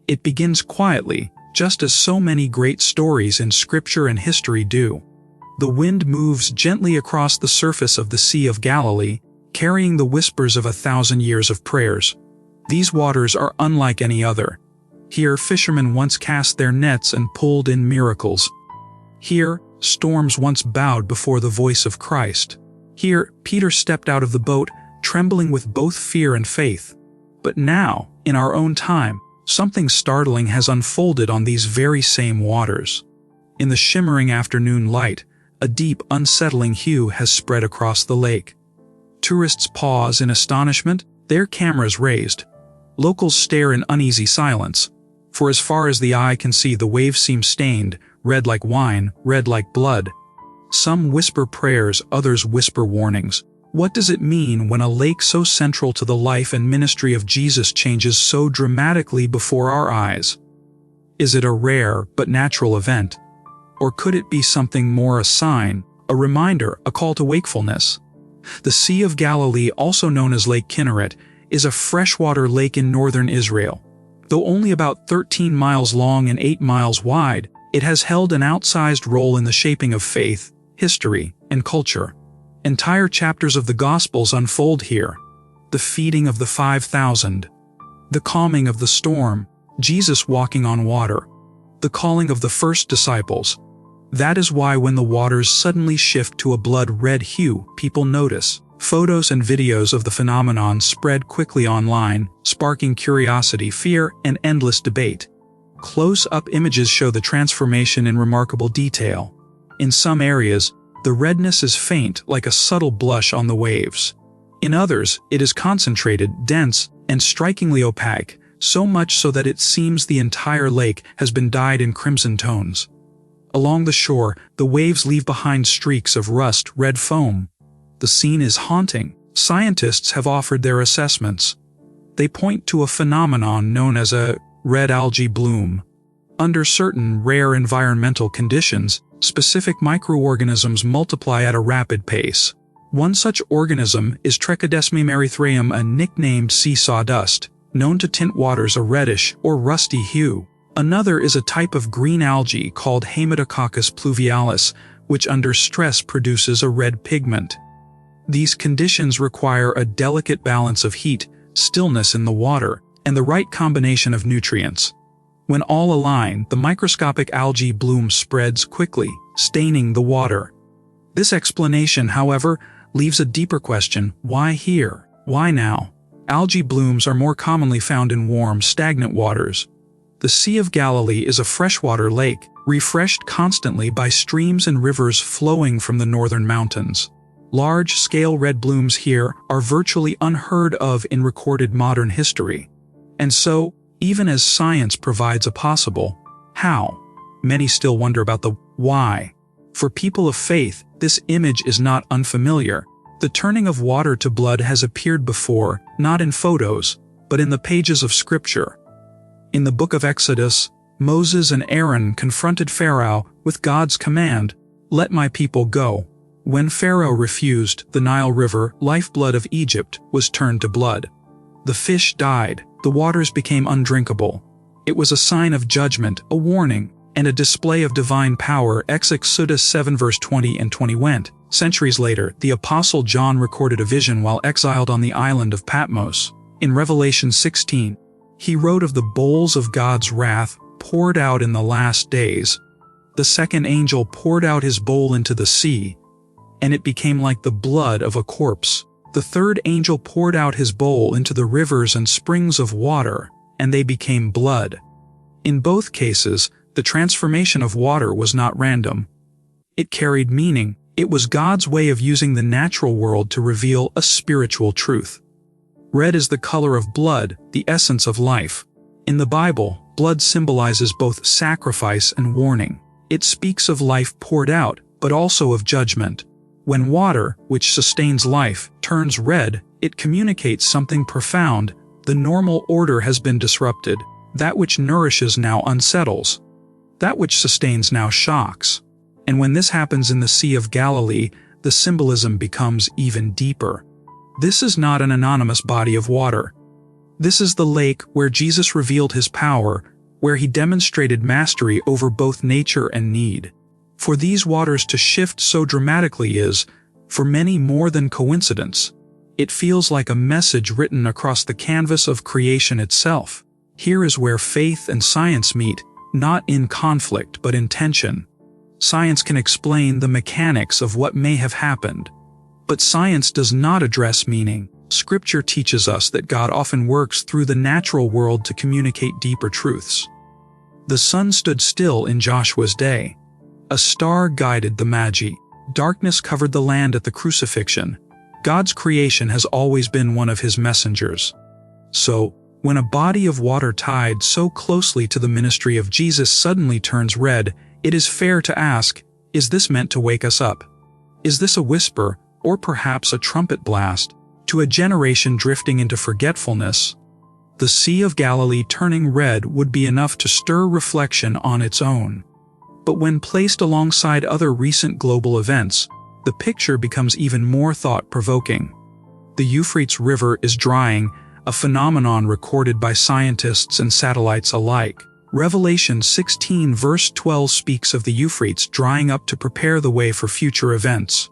It begins quietly, just as so many great stories in scripture and history do. The wind moves gently across the surface of the Sea of Galilee, carrying the whispers of 1,000 years of prayers. These waters are unlike any other. Here, fishermen once cast their nets and pulled in miracles. Here, storms once bowed before the voice of Christ. Here, Peter stepped out of the boat, trembling with both fear and faith. But now, in our own time, something startling has unfolded on these very same waters. In the shimmering afternoon light, a deep, unsettling hue has spread across the lake. Tourists pause in astonishment, their cameras raised. Locals stare in uneasy silence. For as far as the eye can see, the waves seem stained, red like wine, red like blood. Some whisper prayers, others whisper warnings. What does it mean when a lake so central to the life and ministry of Jesus changes so dramatically before our eyes? Is it a rare but natural event? Or could it be something more, a sign, a reminder, a call to wakefulness? The Sea of Galilee, also known as Lake Kinneret, is a freshwater lake in northern Israel. Though only about 13 miles long and 8 miles wide, it has held an outsized role in the shaping of faith, history, and culture. Entire chapters of the Gospels unfold here. The feeding of the 5,000, the calming of the storm, Jesus walking on water, the calling of the first disciples. That is why when the waters suddenly shift to a blood-red hue, people notice. Photos and videos of the phenomenon spread quickly online, sparking curiosity, fear, and endless debate. Close-up images show the transformation in remarkable detail. In some areas, the redness is faint, like a subtle blush on the waves. In others, it is concentrated, dense, and strikingly opaque, so much so that it seems the entire lake has been dyed in crimson tones. Along the shore, the waves leave behind streaks of rust-red foam. The scene is haunting. Scientists have offered their assessments. They point to a phenomenon known as a red algae bloom. Under certain rare environmental conditions, specific microorganisms multiply at a rapid pace. One such organism is Trichodesmium erythraeum, a nicknamed sea sawdust, known to tint waters a reddish or rusty hue. Another is a type of green algae called Haematococcus pluvialis, which under stress produces a red pigment. These conditions require a delicate balance of heat, stillness in the water, and the right combination of nutrients. When all align, the microscopic algae bloom spreads quickly, staining the water. This explanation, however, leaves a deeper question: why here? Why now? Algae blooms are more commonly found in warm, stagnant waters. The Sea of Galilee is a freshwater lake, refreshed constantly by streams and rivers flowing from the northern mountains. Large-scale red blooms here are virtually unheard of in recorded modern history. And so, even as science provides a possible how, many still wonder about the why. For people of faith, this image is not unfamiliar. The turning of water to blood has appeared before, not in photos, but in the pages of Scripture. In the book of Exodus, Moses and Aaron confronted Pharaoh with God's command, "Let my people go." When Pharaoh refused, the Nile River, lifeblood of Egypt, was turned to blood. The fish died, the waters became undrinkable. It was a sign of judgment, a warning, and a display of divine power. Exodus 7 verse 20 and 21. Centuries later, the Apostle John recorded a vision while exiled on the island of Patmos. In Revelation 16, he wrote of the bowls of God's wrath poured out in the last days. The second angel poured out his bowl into the sea, and it became like the blood of a corpse. The third angel poured out his bowl into the rivers and springs of water, and they became blood. In both cases, the transformation of water was not random. It carried meaning. It was God's way of using the natural world to reveal a spiritual truth. Red is the color of blood, the essence of life. In the Bible, blood symbolizes both sacrifice and warning. It speaks of life poured out, but also of judgment. When water, which sustains life, turns red, it communicates something profound. The normal order has been disrupted. That which nourishes now unsettles. That which sustains now shocks. And when this happens in the Sea of Galilee, the symbolism becomes even deeper. This is not an anonymous body of water. This is the lake where Jesus revealed his power, where he demonstrated mastery over both nature and need. For these waters to shift so dramatically is, for many, more than coincidence. It feels like a message written across the canvas of creation itself. Here is where faith and science meet, not in conflict but in tension. Science can explain the mechanics of what may have happened, but science does not address meaning. Scripture teaches us that God often works through the natural world to communicate deeper truths. The sun stood still in Joshua's day. A star guided the Magi. Darkness covered the land at the crucifixion. God's creation has always been one of his messengers. So, when a body of water tied so closely to the ministry of Jesus suddenly turns red, it is fair to ask, is this meant to wake us up? Is this a whisper, or perhaps a trumpet blast, to a generation drifting into forgetfulness? The Sea of Galilee turning red would be enough to stir reflection on its own. But when placed alongside other recent global events, the picture becomes even more thought-provoking. The Euphrates River is drying, a phenomenon recorded by scientists and satellites alike. Revelation 16 verse 12 speaks of the Euphrates drying up to prepare the way for future events.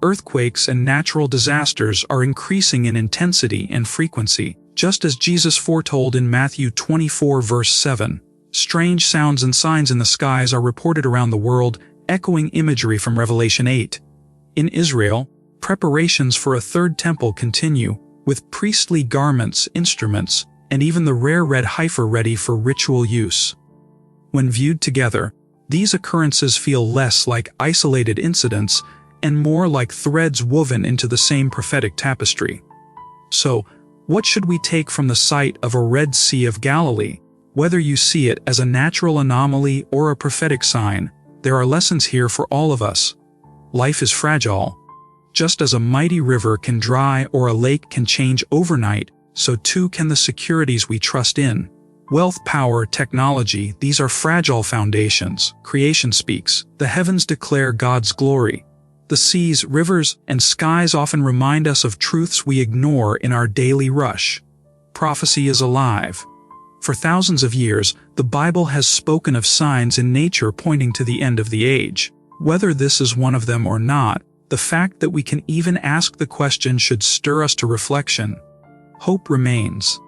Earthquakes and natural disasters are increasing in intensity and frequency, just as Jesus foretold in Matthew 24 verse 7. Strange sounds and signs in the skies are reported around the world, echoing imagery from Revelation 8. In Israel, preparations for a third temple continue, with priestly garments, instruments, and even the rare red heifer ready for ritual use. When viewed together, these occurrences feel less like isolated incidents and more like threads woven into the same prophetic tapestry. So, what should we take from the sight of a Red Sea of Galilee? Whether you see it as a natural anomaly or a prophetic sign, there are lessons here for all of us. Life is fragile. Just as a mighty river can dry or a lake can change overnight, so too can the securities we trust in. Wealth, power, technology, these are fragile foundations. Creation speaks. The heavens declare God's glory. The seas, rivers, and skies often remind us of truths we ignore in our daily rush. Prophecy is alive. For thousands of years, the Bible has spoken of signs in nature pointing to the end of the age. Whether this is one of them or not, the fact that we can even ask the question should stir us to reflection. Hope remains.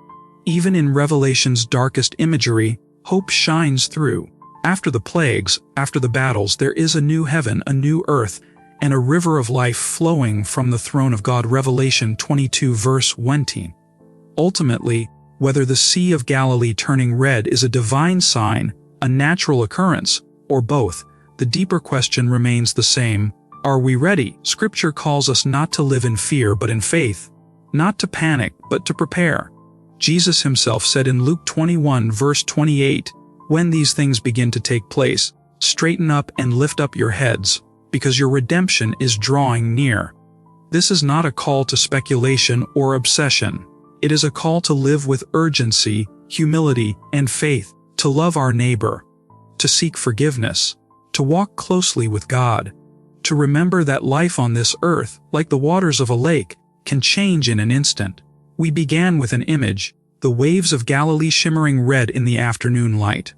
Even in Revelation's darkest imagery, hope shines through. After the plagues, after the battles, there is a new heaven, a new earth, and a river of life flowing from the throne of God. Revelation 22 verse 20. Ultimately, whether the Sea of Galilee turning red is a divine sign, a natural occurrence, or both, the deeper question remains the same. Are we ready? Scripture calls us not to live in fear but in faith, not to panic but to prepare. Jesus himself said in Luke 21 verse 28, "When these things begin to take place, straighten up and lift up your heads, because your redemption is drawing near." This is not a call to speculation or obsession. It is a call to live with urgency, humility, and faith, to love our neighbor, to seek forgiveness, to walk closely with God, to remember that life on this earth, like the waters of a lake, can change in an instant. We began with an image, the waves of Galilee shimmering red in the afternoon light.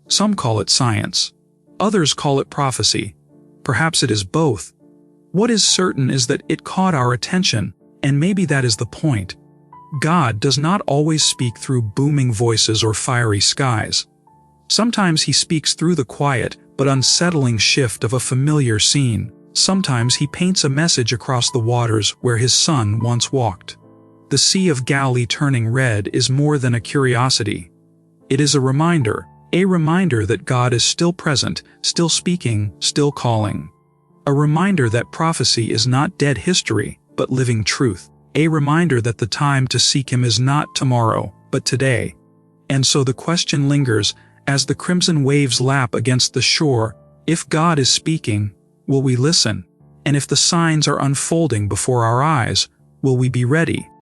Some call it science. Others call it prophecy. Perhaps it is both. What is certain is that it caught our attention, and maybe that is the point. God does not always speak through booming voices or fiery skies. Sometimes he speaks through the quiet but unsettling shift of a familiar scene. Sometimes he paints a message across the waters where his son once walked. The Sea of Galilee turning red is more than a curiosity. It is a reminder that God is still present, still speaking, still calling. A reminder that prophecy is not dead history, but living truth. A reminder that the time to seek him is not tomorrow, but today. And so the question lingers, as the crimson waves lap against the shore, if God is speaking, will we listen? And if the signs are unfolding before our eyes, will we be ready?